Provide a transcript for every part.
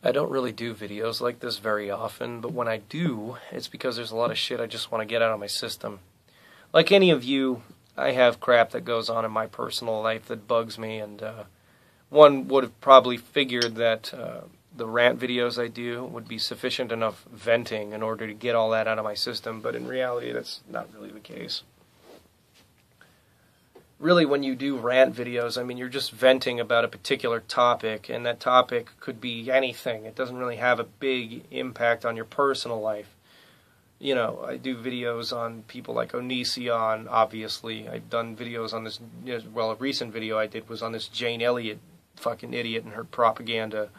I don't really do videos like this very often, but when I do, it's because there's a lot of shit I just want to get out of my system. Like any of you, I have crap that goes on in my personal life that bugs me, and one would have probably figured that the rant videos I do would be sufficient enough venting in order to get all that out of my system, but in reality that's not really the case. Really, when you do rant videos, I mean, you're just venting about a particular topic, and that topic could be anything. It doesn't really have a big impact on your personal life. You know, I do videos on people like Onision, obviously. I've done videos on this, well, a recent video I did was on this Jane Elliott fucking idiot and her propaganda.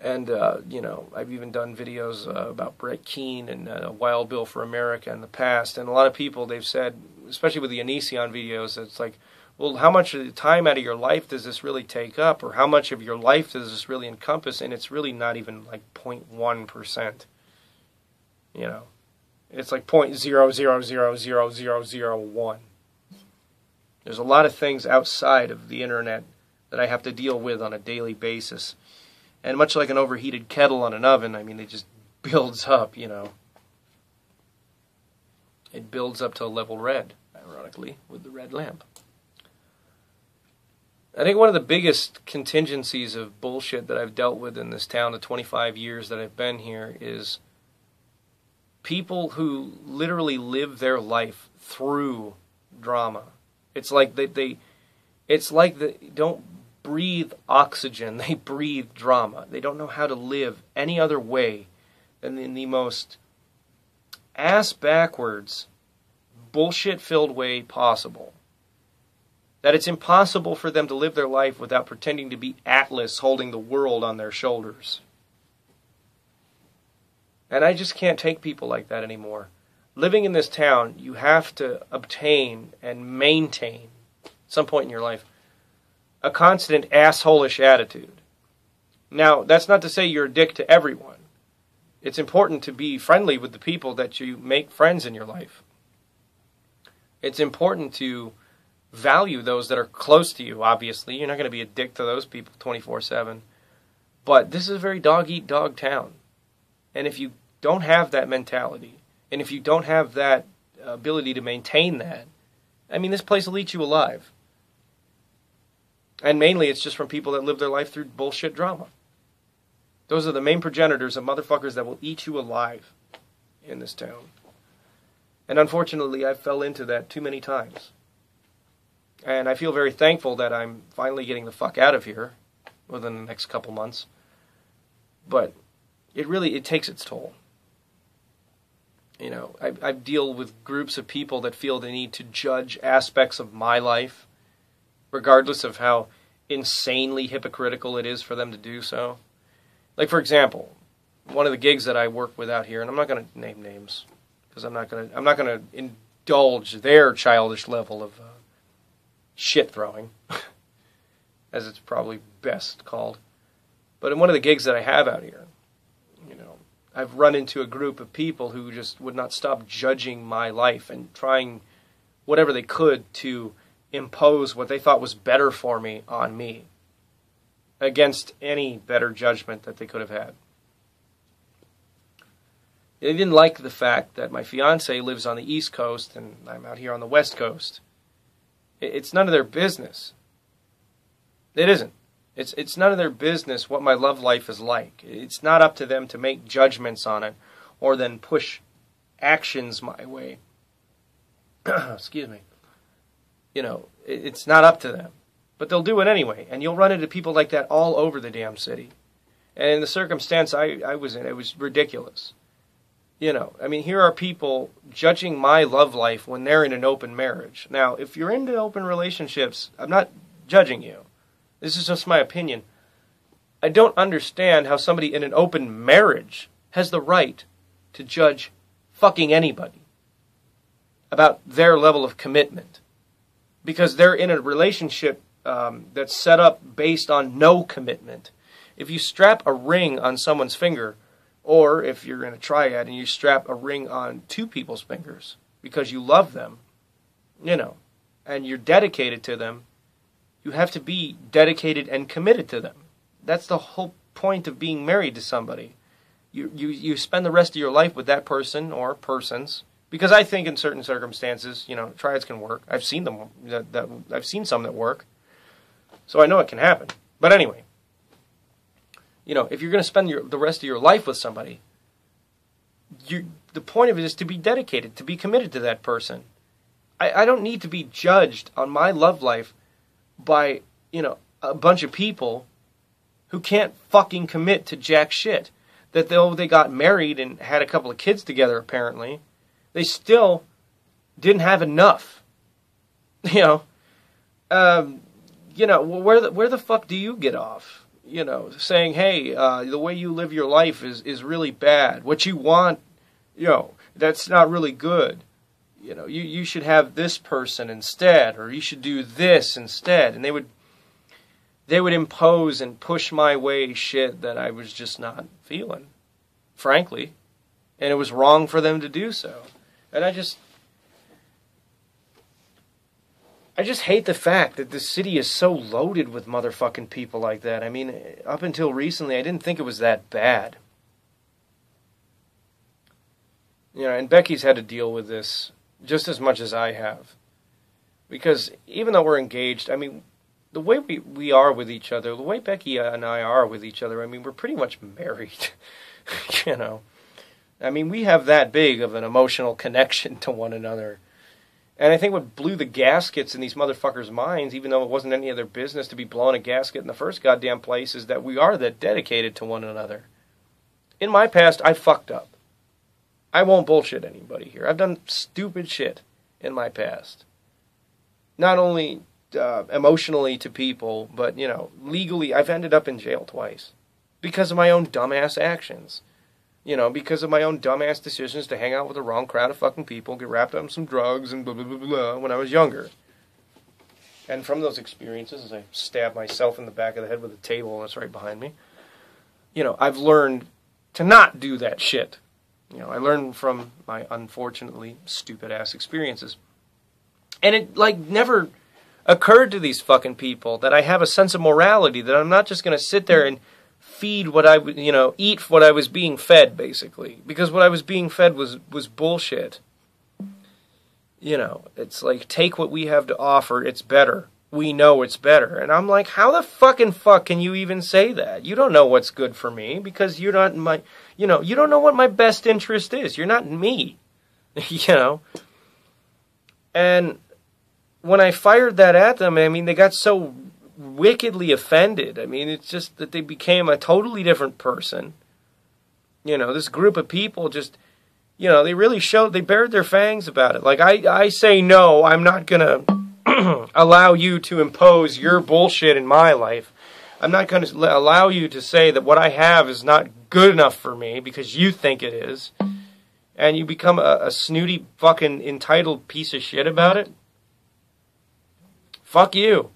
And, you know, I've even done videos about Brett Keane and Wild Bill for America in the past. And a lot of people, they've said, especially with the Onision videos, it's like, well, how much of the time out of your life does this really take up? Or how much of your life does this really encompass? And it's really not even like 0.1%. You know, it's like 0.0000001. There's a lot of things outside of the internet that I have to deal with on a daily basis. And much like an overheated kettle on an oven, I mean, it just builds up, you know. It builds up to a level red, ironically, with the red lamp. I think one of the biggest contingencies of bullshit that I've dealt with in this town the 25 years that I've been here is people who literally live their life through drama. It's like they don't breathe oxygen, they breathe drama. They don't know how to live any other way than in the most ass-backwards, bullshit-filled way possible. That it's impossible for them to live their life without pretending to be Atlas holding the world on their shoulders. And I just can't take people like that anymore. Living in this town, you have to obtain and maintain, at some point in your life, a constant asshole-ish attitude. Now, that's not to say you're a dick to everyone. It's important to be friendly with the people that you make friends in your life. It's important to value those that are close to you, obviously. You're not going to be a dick to those people 24/7. But this is a very dog-eat-dog town. And if you don't have that mentality, and if you don't have that ability to maintain that, I mean, this place will eat you alive. And mainly it's just from people that live their life through bullshit drama. Those are the main progenitors of motherfuckers that will eat you alive in this town. And unfortunately, I fell into that too many times. And I feel very thankful that I'm finally getting the fuck out of here within the next couple months. But it takes its toll. You know, I deal with groups of people that feel the need to judge aspects of my life, regardless of how insanely hypocritical it is for them to do so. Like, for example, one of the gigs that I work with out here, and I'm not going to name names, because I'm not going to indulge their childish level of shit throwing, as it's probably best called. But in one of the gigs that I have out here, you know, I've run into a group of people who just would not stop judging my life and trying whatever they could to impose what they thought was better for me on me, against any better judgment that they could have had. They didn't like the fact that my fiance lives on the East Coast and I'm out here on the West Coast. It's none of their business. It isn't. It's none of their business what my love life is like. It's not up to them to make judgments on it or then push actions my way. Excuse me. You know, it's not up to them. But they'll do it anyway. And you'll run into people like that all over the damn city. And in the circumstance I was in, it was ridiculous. You know, I mean, here are people judging my love life when they're in an open marriage. Now, if you're into open relationships, I'm not judging you. This is just my opinion. I don't understand how somebody in an open marriage has the right to judge fucking anybody about their level of commitment. Because they're in a relationship that's set up based on no commitment. If you strap a ring on someone's finger, or if you're in a triad and you strap a ring on two people's fingers because you love them, you know, and you're dedicated to them, you have to be dedicated and committed to them. That's the whole point of being married to somebody. You spend the rest of your life with that person or persons, because I think in certain circumstances, triads can work. I've seen them. I've seen some that work, so I know it can happen. But anyway, if you're going to spend the rest of your life with somebody, the point of it is to be dedicated, to be committed to that person. I don't need to be judged on my love life by, a bunch of people who can't fucking commit to jack shit. That though they got married and had a couple of kids together, apparently, they still didn't have enough. Where the fuck do you get off? Saying, hey, the way you live your life is really bad. What you want, that's not really good. You should have this person instead, or you should do this instead. And they would impose and push my way shit that I was just not feeling, frankly. And it was wrong for them to do so. And I just hate the fact that this city is so loaded with motherfucking people like that. I mean, up until recently, I didn't think it was that bad. And Becky's had to deal with this just as much as I have. Because even though we're engaged, I mean, the way we are with each other, the way Becky and I are with each other, I mean, we're pretty much married. I mean, we have that big of an emotional connection to one another. And I think what blew the gaskets in these motherfuckers' minds, even though it wasn't any of their business to be blowing a gasket in the first goddamn place, is that we are that dedicated to one another. In my past, I fucked up. I won't bullshit anybody here. I've done stupid shit in my past. Not only emotionally to people, but, legally, I've ended up in jail twice. Because of my own dumbass actions. Because of my own dumbass decisions to hang out with the wrong crowd of fucking people, get wrapped up in some drugs and blah, blah, blah, blah, when I was younger. And from those experiences, as I stabbed myself in the back of the head with a table that's right behind me, I've learned to not do that shit. I learned from my unfortunately stupid-ass experiences. And it, never occurred to these fucking people that I have a sense of morality, that I'm not just going to sit there and feed what I would, eat what I was being fed, basically. Because what I was being fed was bullshit. It's like, take what we have to offer, it's better. We know it's better. And I'm like, how the fucking fuck can you even say that? You don't know what's good for me, because you're not my, you don't know what my best interest is. You're not me. And when I fired that at them, I mean, they got so wickedly offended. I mean, it's just that they became a totally different person. This group of people just, they really they bared their fangs about it. Like, I say no, I'm not going to allow you to impose your bullshit in my life. I'm not going to allow you to say that what I have is not good enough for me because you think it is. And you become a snooty fucking entitled piece of shit about it. Fuck you.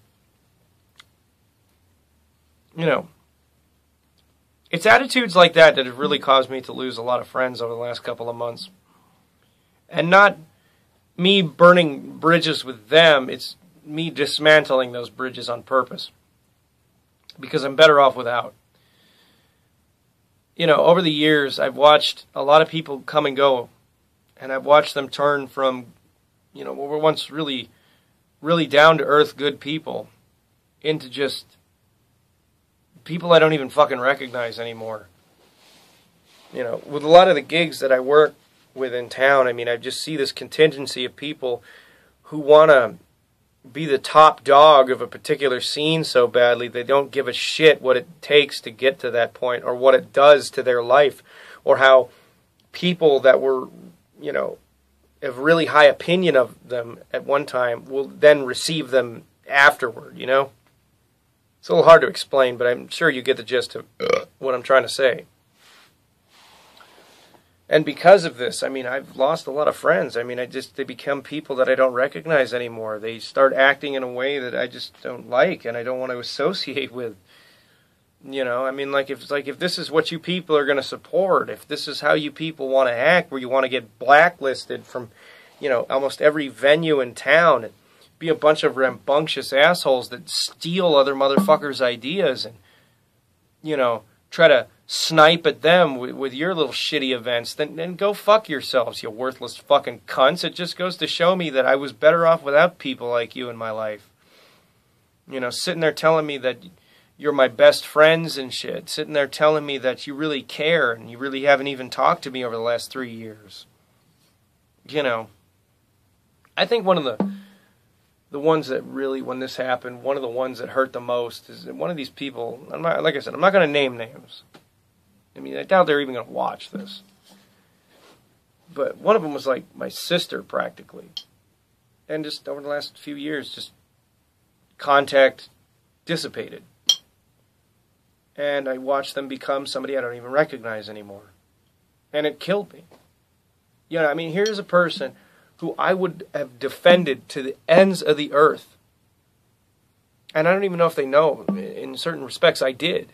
It's attitudes like that have really caused me to lose a lot of friends over the last couple of months. And not me burning bridges with them, it's me dismantling those bridges on purpose. Because I'm better off without. Over the years, I've watched a lot of people come and go. And I've watched them turn from, what were once really, really down-to-earth good people into just people I don't even fucking recognize anymore. With a lot of the gigs that I work with in town, I mean, I just see this contingency of people who want to be the top dog of a particular scene so badly they don't give a shit what it takes to get to that point, or what it does to their life, or how people that were, have really high opinion of them at one time will then receive them afterward, It's a little hard to explain, but I'm sure you get the gist of what I'm trying to say. And because of this, I mean, I've lost a lot of friends. I mean, they become people that I don't recognize anymore. They start acting in a way that I just don't like and I don't want to associate with. I mean, if this is what you people are going to support, if this is how you people want to act, where you want to get blacklisted from, almost every venue in town, and be a bunch of rambunctious assholes that steal other motherfuckers' ideas and, try to snipe at them with your little shitty events, then go fuck yourselves, you worthless fucking cunts. It just goes to show me that I was better off without people like you in my life. You know, sitting there telling me that you're my best friends and shit. Sitting there telling me that you really care and you really haven't even talked to me over the last 3 years. You know, I think one of the ones that really, when this happened, one of the ones that hurt the most is that one of these people, like I said, I'm not going to name names. I mean, I doubt they're even going to watch this. But one of them was like my sister, practically. And just over the last few years, just contact dissipated. And I watched them become somebody I don't even recognize anymore. And it killed me. You know, I mean, here's a person who I would have defended to the ends of the earth. And I don't even know if they know. In certain respects, I did.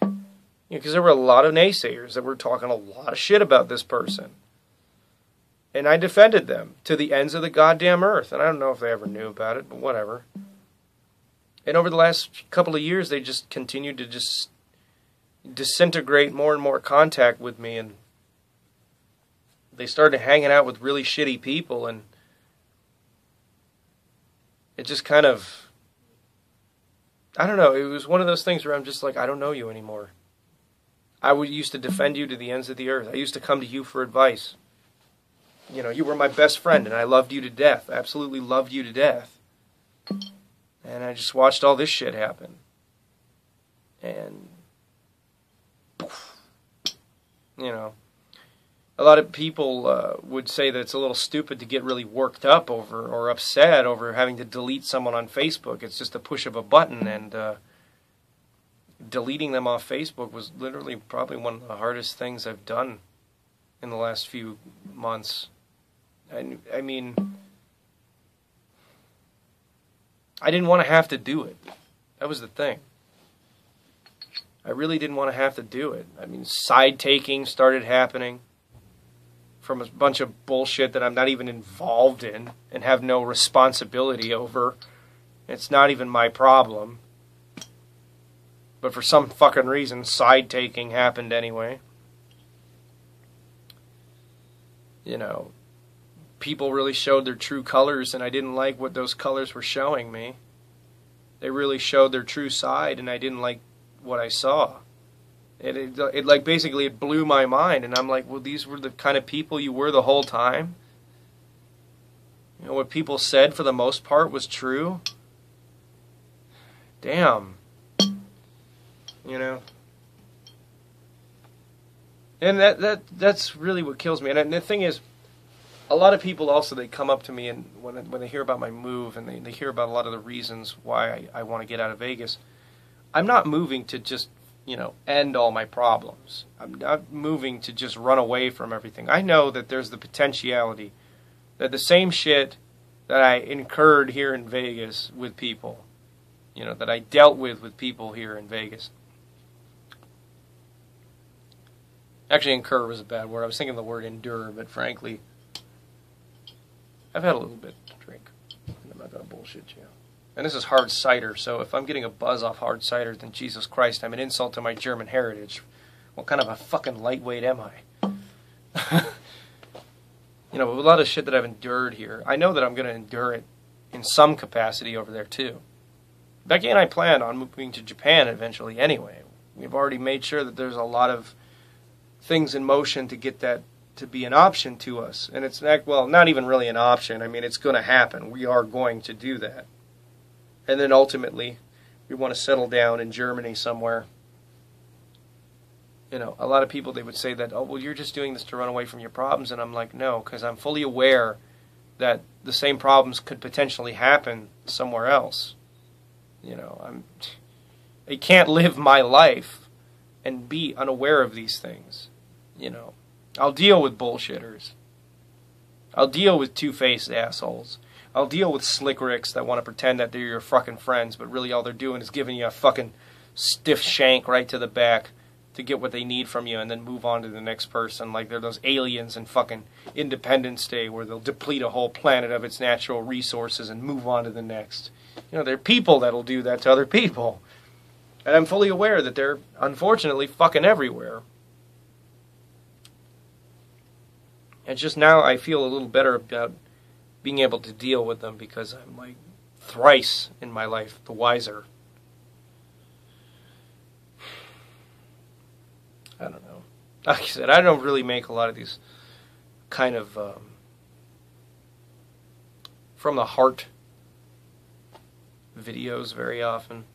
Because there were a lot of naysayers that were talking a lot of shit about this person. And I defended them to the ends of the goddamn earth. And I don't know if they ever knew about it, but whatever. And over the last couple of years, they just continued to just disintegrate more and more contact with me, and they started hanging out with really shitty people, and it just kind of, I don't know, it was one of those things where I'm just like, I don't know you anymore. I used to defend you to the ends of the earth. I used to come to you for advice. You know, you were my best friend, and I loved you to death. Absolutely loved you to death. And I just watched all this shit happen. And you know, a lot of people would say that it's a little stupid to get really worked up over or upset over having to delete someone on Facebook. It's just a push of a button, and deleting them off Facebook was literally probably one of the hardest things I've done in the last few months. I mean, I didn't want to have to do it. That was the thing. I really didn't want to have to do it. I mean, side-taking started happening from a bunch of bullshit that I'm not even involved in and have no responsibility over. It's not even my problem. But for some fucking reason, side-taking happened anyway. You know, people really showed their true colors, and I didn't like what those colors were showing me. They really showed their true side, and I didn't like what I saw. It like basically it blew my mind, and I'm like, well, these were the kind of people you were the whole time. You know, what people said for the most part was true. Damn. You know. And that's really what kills me. And the thing is, a lot of people also, they come up to me, and when they hear about my move, and they hear about a lot of the reasons why I want to get out of Vegas, I'm not moving to just, you know, end all my problems. I'm not moving to just run away from everything. I know that there's the potentiality that the same shit that I incurred here in Vegas with people, you know, that I dealt with people here in Vegas. Actually, incur was a bad word. I was thinking the word endure, but frankly, I've had a little bit to drink. I'm not going to bullshit you. And this is hard cider, so if I'm getting a buzz off hard cider, then Jesus Christ, I'm an insult to my German heritage. What kind of a fucking lightweight am I? You know, with a lot of shit that I've endured here, I know that I'm going to endure it in some capacity over there, too. Becky and I plan on moving to Japan eventually anyway. We've already made sure that there's a lot of things in motion to get that to be an option to us. And it's, well, not even really an option. I mean, it's going to happen. We are going to do that. And then ultimately, we want to settle down in Germany somewhere. You know, a lot of people, they would say that, oh, well, you're just doing this to run away from your problems. And I'm like, no, because I'm fully aware that the same problems could potentially happen somewhere else. You know, I can't live my life and be unaware of these things. You know, I'll deal with bullshitters. I'll deal with two-faced assholes. I'll deal with slick ricks that want to pretend that they're your fucking friends, but really all they're doing is giving you a fucking stiff shank right to the back to get what they need from you and then move on to the next person. Like they're those aliens in fucking Independence Day where they'll deplete a whole planet of its natural resources and move on to the next. You know, there are people that'll do that to other people. And I'm fully aware that they're, unfortunately, fucking everywhere. And just now I feel a little better about being able to deal with them because I'm like thrice in my life the wiser. I don't know. Like I said, I don't really make a lot of these kind of from the heart videos very often.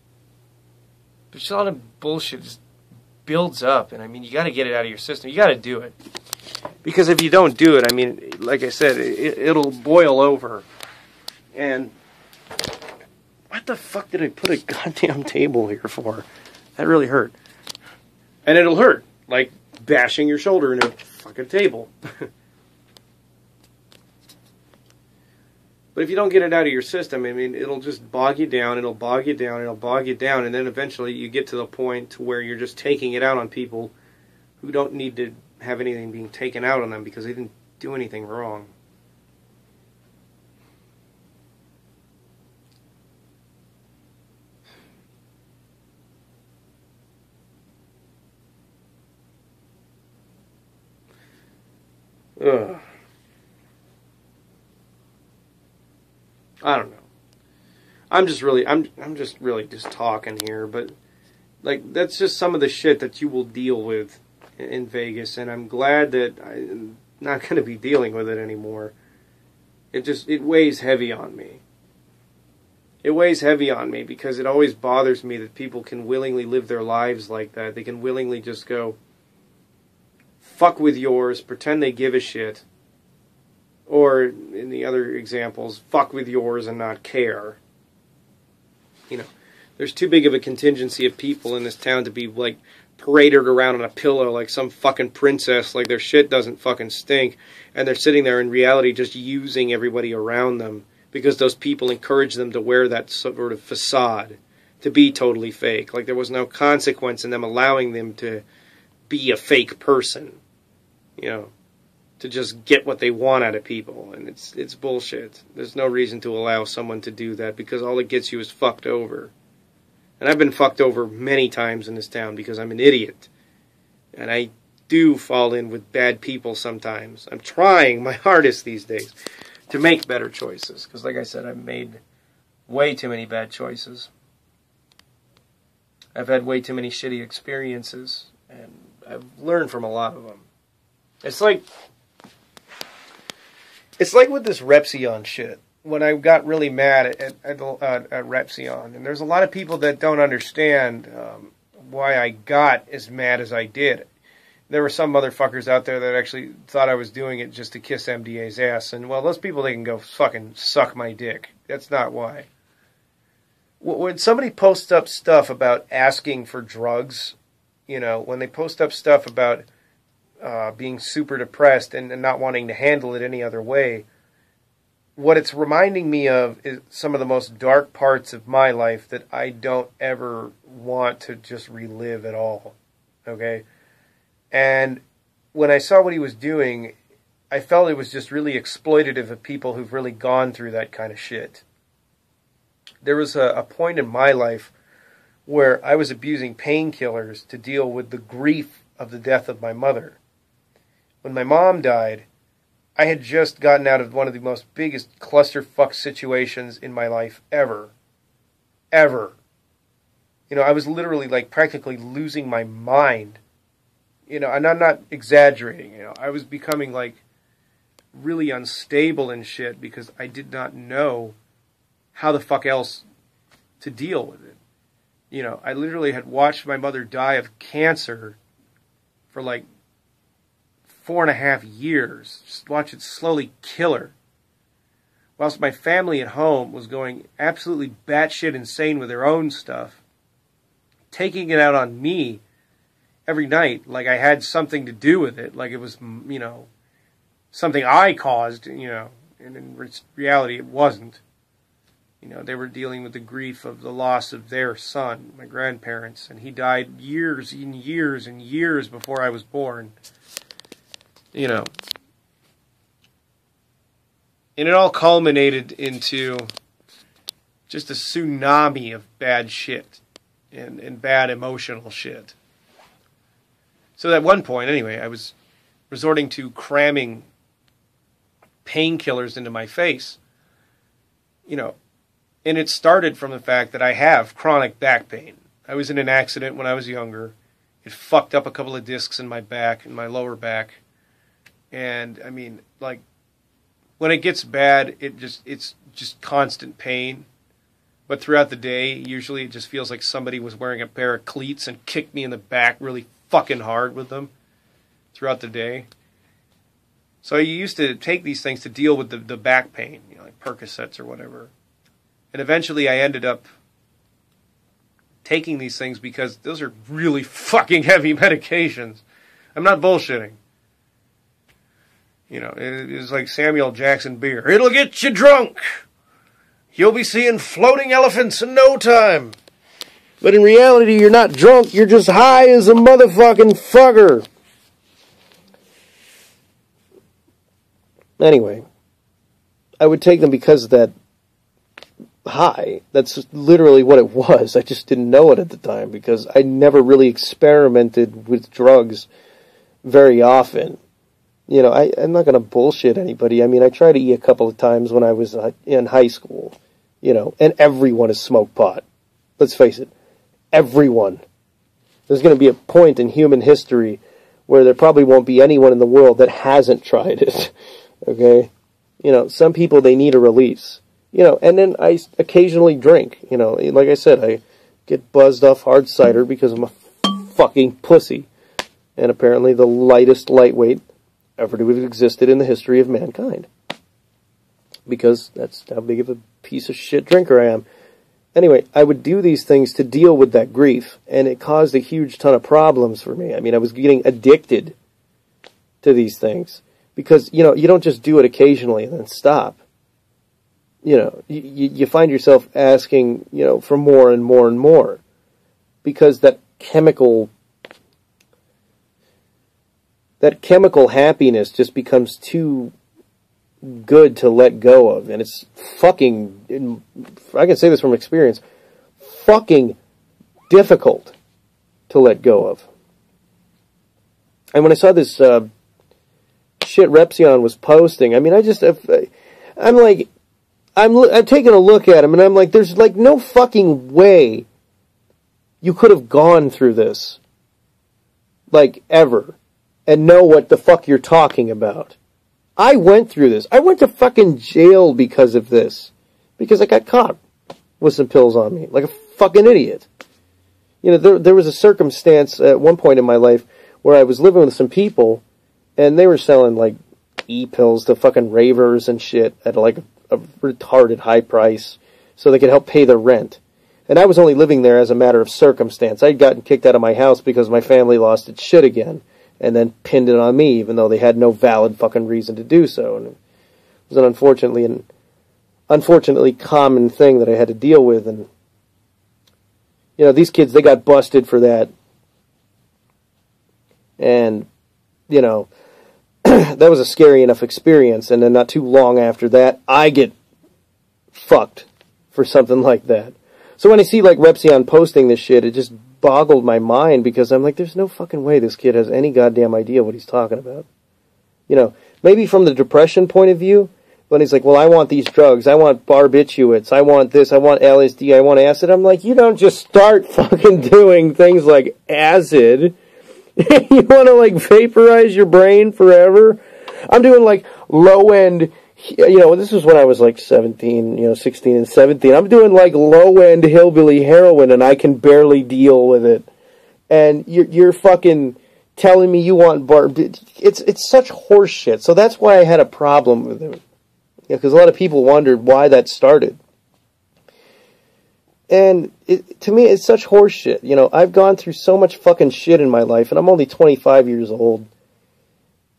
But just a lot of bullshit just builds up, and I mean, you got to get it out of your system. You got to do it. Because if you don't do it, I mean, like I said, it'll boil over. And what the fuck did I put a goddamn table here for? That really hurt. And it'll hurt, like bashing your shoulder into a fucking table. But if you don't get it out of your system, I mean, it'll just bog you down, it'll bog you down, it'll bog you down, and then eventually you get to the point to where you're just taking it out on people who don't need to have anything being taken out on them because they didn't do anything wrong. Ugh. I don't know. I'm just really just talking here, but like that's just some of the shit that you will deal with in Vegas, and I'm glad that I'm not going to be dealing with it anymore. It weighs heavy on me. It weighs heavy on me because it always bothers me that people can willingly live their lives like that. They can willingly just go fuck with yours, pretend they give a shit. Or, in the other examples, fuck with yours and not care. You know, there's too big of a contingency of people in this town to be, like, paraded around on a pillow like some fucking princess, like their shit doesn't fucking stink, and they're sitting there in reality just using everybody around them because those people encourage them to wear that sort of facade, to be totally fake. Like there was no consequence in them allowing them to be a fake person, you know. To just get what they want out of people, and it's bullshit. There's no reason to allow someone to do that because all it gets you is fucked over. And I've been fucked over many times in this town because I'm an idiot. And I do fall in with bad people sometimes. I'm trying my hardest these days to make better choices because, like I said, I've made way too many bad choices. I've had way too many shitty experiences, and I've learned from a lot of them. It's like with this Repsion shit. When I got really mad at Repsion, and there's a lot of people that don't understand why I got as mad as I did. There were some motherfuckers out there that actually thought I was doing it just to kiss MDA's ass, and well, those people, they can go fucking suck my dick. That's not why. When somebody posts up stuff about asking for drugs, you know, when they post up stuff about being super depressed and not wanting to handle it any other way, what it's reminding me of is some of the most dark parts of my life that I don't ever want to just relive at all. Okay? And when I saw what he was doing, I felt it was just really exploitative of people who've really gone through that kind of shit. There was a point in my life where I was abusing painkillers to deal with the grief of the death of my mother. When my mom died, I had just gotten out of one of the most biggest clusterfuck situations in my life ever. Ever. You know, I was literally like practically losing my mind. You know, and I'm not exaggerating, you know. I was becoming like really unstable and shit because I did not know how the fuck else to deal with it. You know, I literally had watched my mother die of cancer for like 4.5 years. Just watch it slowly kill her. Whilst my family at home was going absolutely batshit insane with their own stuff, taking it out on me every night like I had something to do with it, like it was, you know, something I caused, you know, and in reality it wasn't. You know, they were dealing with the grief of the loss of their son, my grandparents, and he died years and years and years before I was born. You know, and it all culminated into just a tsunami of bad shit. and bad emotional shit. So at one point, anyway, I was resorting to cramming painkillers into my face. You know, and it started from the fact that I have chronic back pain. I was in an accident when I was younger. It fucked up a couple of discs in my back, in my lower back. And, I mean, like, when it gets bad, it's just constant pain. But throughout the day, usually it just feels like somebody was wearing a pair of cleats and kicked me in the back really fucking hard with them throughout the day. So I used to take these things to deal with the back pain, you know, like Percocets or whatever. And eventually I ended up taking these things because those are really fucking heavy medications. I'm not bullshitting. You know, it's like Samuel Jackson beer. It'll get you drunk. You'll be seeing floating elephants in no time. But in reality, you're not drunk. You're just high as a motherfucking fucker. Anyway, I would take them because of that high. That's literally what it was. I just didn't know it at the time because I never really experimented with drugs very often. You know, I'm not going to bullshit anybody. I mean, I tried to eat a couple of times when I was in high school, you know, and everyone has smoked pot. Let's face it, everyone. There's going to be a point in human history where there probably won't be anyone in the world that hasn't tried it, okay? You know, some people, they need a release, you know, and then I occasionally drink, you know. Like I said, I get buzzed off hard cider because I'm a fucking pussy, and apparently the lightweight ever to have existed in the history of mankind. Because that's how big of a piece of shit drinker I am. Anyway, I would do these things to deal with that grief, and it caused a huge ton of problems for me. I mean, I was getting addicted to these things. Because, you know, you don't just do it occasionally and then stop. You know, you find yourself asking, you know, for more and more and more. Because that chemical happiness just becomes too good to let go of. And it's fucking, I can say this from experience, fucking difficult to let go of. And when I saw this shit Repsion was posting, I mean, I'm taking a look at him and I'm like, there's like no fucking way you could have gone through this. Like, ever. And know what the fuck you're talking about. I went through this. I went to fucking jail because of this. Because I got caught with some pills on me. Like a fucking idiot. You know, there was a circumstance at one point in my life where I was living with some people and they were selling like e-pills to fucking ravers and shit at like a retarded high price so they could help pay their rent. And I was only living there as a matter of circumstance. I'd gotten kicked out of my house because my family lost its shit again. And then pinned it on me, even though they had no valid fucking reason to do so. And it was an unfortunately common thing that I had to deal with. And, you know, these kids, they got busted for that. And, you know, that was a scary enough experience. And then not too long after that, I get fucked for something like that. So when I see, like, Repsion posting this shit, it just boggled my mind because I'm like, there's no fucking way this kid has any goddamn idea what he's talking about. You know, maybe from the depression point of view, when he's like, well, I want these drugs, I want barbiturates, I want this, I want LSD, I want acid. I'm like, you don't just start fucking doing things like acid. You want to, like, vaporize your brain forever? I'm doing, like, low-end, you know, this is when I was, like, 17, you know, 16 and 17. I'm doing, like, low-end hillbilly heroin, and I can barely deal with it. And you're fucking telling me you want it's such horse shit. So that's why I had a problem with him. You know, because a lot of people wondered why that started. And to me, it's such horse shit. You know, I've gone through so much fucking shit in my life, and I'm only 25 years old.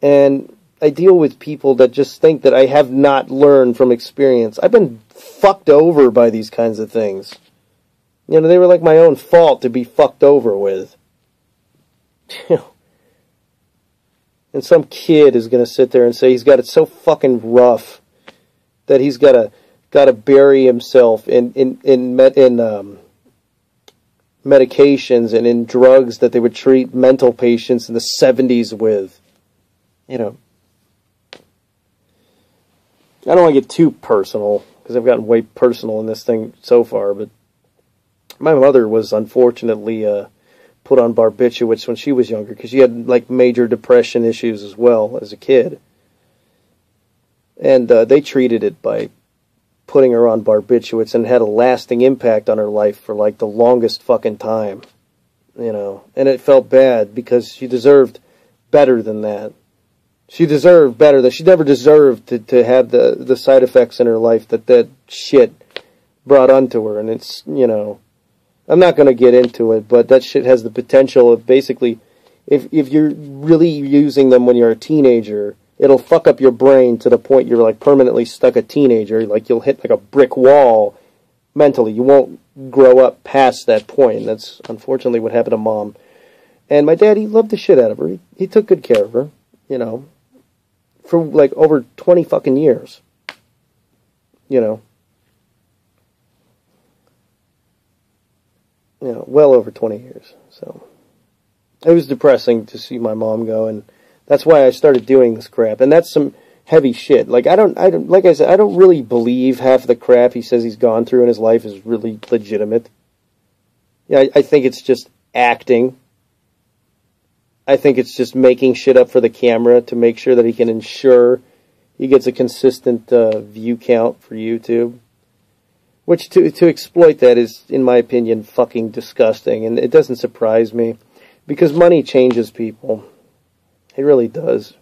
And I deal with people that just think that I have not learned from experience. I've been fucked over by these kinds of things. You know, they were like my own fault to be fucked over with. And some kid is going to sit there and say he's got it so fucking rough that he's got to bury himself in medications and in drugs that they would treat mental patients in the 70s with. You know, I don't want to get too personal, because I've gotten way personal in this thing so far, but my mother was unfortunately put on barbiturates when she was younger, because she had like major depression issues as well as a kid. And they treated it by putting her on barbiturates, and had a lasting impact on her life for like the longest fucking time. You know, and it felt bad, because she deserved better than that. She deserved better. That she never deserved to have the side effects in her life that shit brought onto her. And it's, you know, I'm not going to get into it, but that shit has the potential of basically, if you're really using them when you're a teenager, it'll fuck up your brain to the point you're like permanently stuck a teenager. Like you'll hit like a brick wall mentally. You won't grow up past that point. That's unfortunately what happened to Mom. And my dad, he loved the shit out of her. He took good care of her, you know, for like over 20 fucking years. You know. You know, well over 20 years. So it was depressing to see my mom go, and that's why I started doing this crap. And that's some heavy shit. Like I don't like I said, I don't really believe half the crap he says he's gone through in his life is really legitimate. Yeah, I think it's just acting. I think it's just making shit up for the camera to make sure that he can ensure he gets a consistent view count for YouTube. Which, to exploit that is, in my opinion, fucking disgusting. And it doesn't surprise me. Because money changes people. It really does.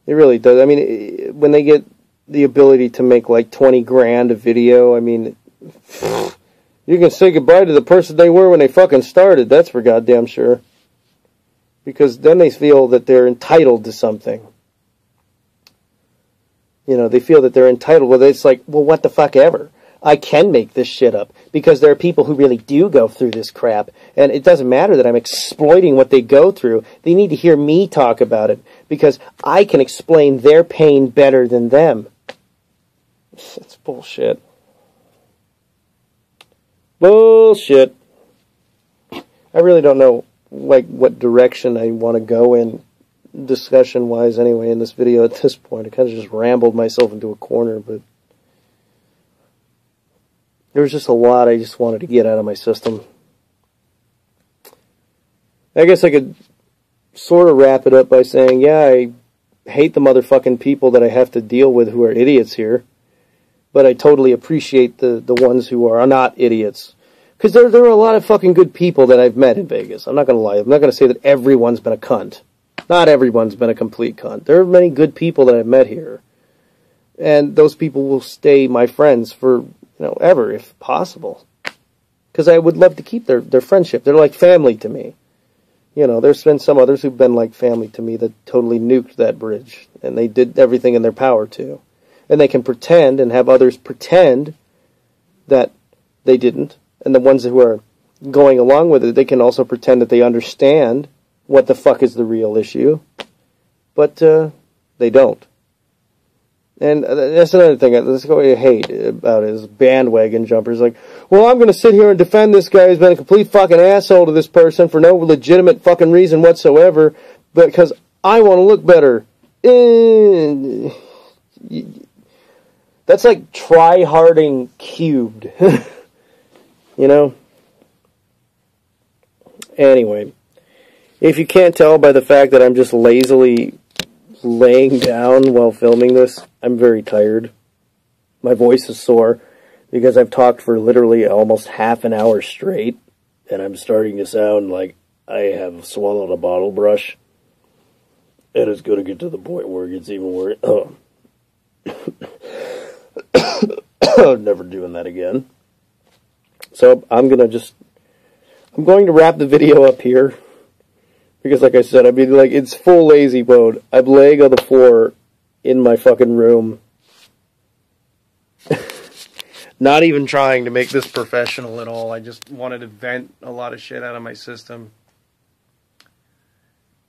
It really does. I mean, when they get the ability to make like 20 grand a video, I mean, you can say goodbye to the person they were when they fucking started. That's for goddamn sure. Because then they feel that they're entitled to something. You know, they feel that they're entitled. Well, it's like, well, what the fuck ever. I can make this shit up. Because there are people who really do go through this crap. And it doesn't matter that I'm exploiting what they go through. They need to hear me talk about it. Because I can explain their pain better than them. It's bullshit. Bullshit. I really don't know, like, what direction I want to go in, discussion-wise anyway, in this video at this point. I kind of just rambled myself into a corner, but there was just a lot I just wanted to get out of my system. I guess I could sort of wrap it up by saying, yeah, I hate the motherfucking people that I have to deal with who are idiots here, but I totally appreciate the ones who are not idiots. Because there are a lot of fucking good people that I've met in Vegas. I'm not going to lie. I'm not going to say that everyone's been a cunt. Not everyone's been a complete cunt. There are many good people that I've met here. And those people will stay my friends for, you know, ever, if possible. Because I would love to keep their friendship. They're like family to me. You know, there's been some others who've been like family to me that totally nuked that bridge. And they did everything in their power to. And they can pretend and have others pretend that they didn't. And the ones who are going along with it, they can also pretend that they understand what the fuck is the real issue. But they don't. And that's another thing. That's what I hate about it, is bandwagon jumpers. Like, well, I'm going to sit here and defend this guy who's been a complete fucking asshole to this person for no legitimate fucking reason whatsoever, because I want to look better. That's like try-harding cubed. You know? Anyway, if you can't tell by the fact that I'm just lazily laying down while filming this, I'm very tired. My voice is sore because I've talked for literally almost half an hour straight, and I'm starting to sound like I have swallowed a bottle brush. And it's going to get to the point where it gets even worse. Oh. I'm never doing that again. So I'm going to wrap the video up here. Because like I said, I mean, like, it's full lazy mode. I'm laying on the floor in my fucking room. Not even trying to make this professional at all. I just wanted to vent a lot of shit out of my system.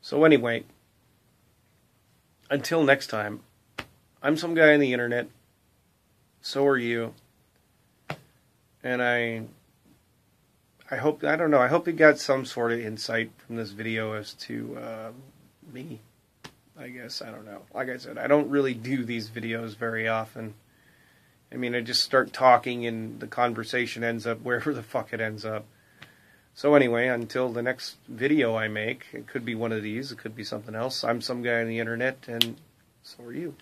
So anyway, until next time, I'm some guy on the internet. So are you. And I I don't know, I hope you got some sort of insight from this video as to me, I guess. I don't know. Like I said, I don't really do these videos very often. I mean, I just start talking and the conversation ends up wherever the fuck it ends up. So anyway, until the next video I make, it could be one of these, it could be something else. I'm some guy on the internet, and so are you.